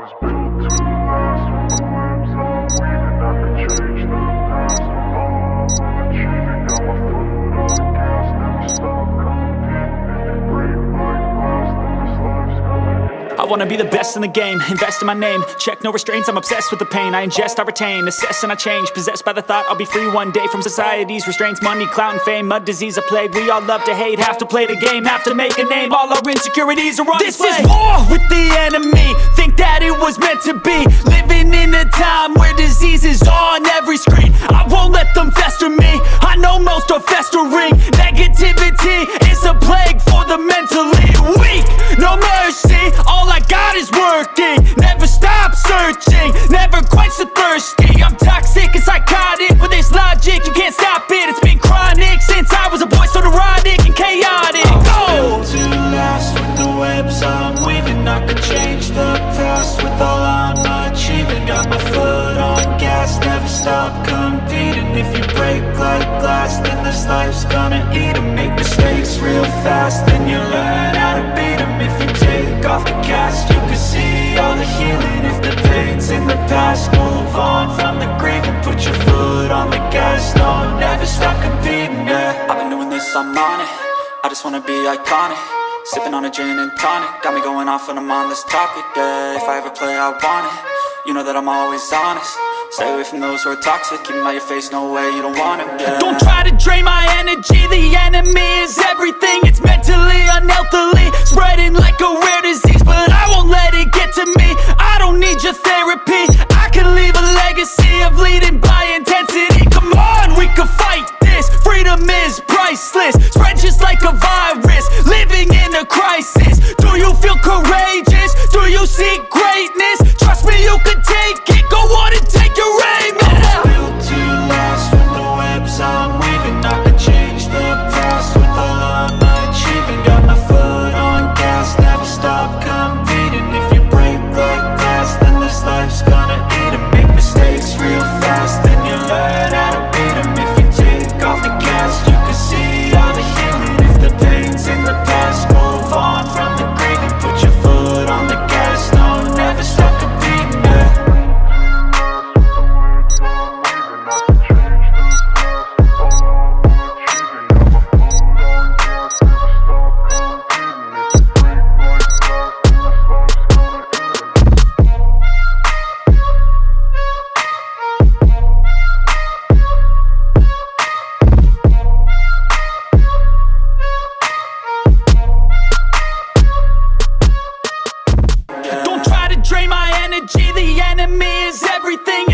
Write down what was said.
I wanna be the best in the game, invest in my name. Check no restraints, I'm obsessed with the pain. I ingest, I retain, assess and I change. Possessed by the thought I'll be free one day from society's restraints. Money, clout and fame, mud, disease, a plague. We all love to hate, have to play the game, have to make a name. All our insecurities are on display. This is war with the enemy, think that it was meant to be. Living in a time where disease is on every screen. I won't let them fester me, I know most are festering. Negativity is a plague for the mentally weak. No mercy, all I got is working. Never stop searching, never quench the thirsty. I'm toxic and psychotic, with this logic you can't stop it. It's been chronic since I was a boy, so neurotic and chaotic. Built to last with the webs I'm weaving. I could change the past with all I'm achieving. Got my foot on gas, never stop competing. If you break like glass, then this life's gonna eat 'em. Make mistakes real fast, then you learn how to beat 'em. If you take off the cast, you can see all the healing. If the pain's in the past, move on from the grave and put your foot on the gas. No, never stop competing, yeah. I've been doing this, I'm on it. I just wanna be iconic. Sipping on a gin and tonic, got me going off when I'm on this topic, yeah. If I ever play, I want it. You know that I'm always honest. Stay away from those who are toxic. Keep them out your face, no way, you don't want it, yeah. Don't try to drain my energy, the enemy is everything. It's mentally, unhealthily, spreading like a rare disease. But I won't let it get to me, I don't need your therapy. I can leave a legacy of leading by intensity. Come on, we can fight this, freedom is priceless. Spread just like a virus, living in a crisis. Do you feel courageous? Do you seek greatness? Trust me, you can take it, go on and take your aim, yeah. Built to last with the webs I'm weaving. I could change the past with all I'm achieving. Got my foot on gas, never stop competing. If you break like glass, then this life's gonna eat 'em. Make mistakes real fast, then you learn how to beat 'em. If you take off the cast, you can see all the healing. If the pain's in the past, move on from the grave and put your foot on the gas. No, never stop competing, yeah. Don't try to drain my energy, the enemy is everything.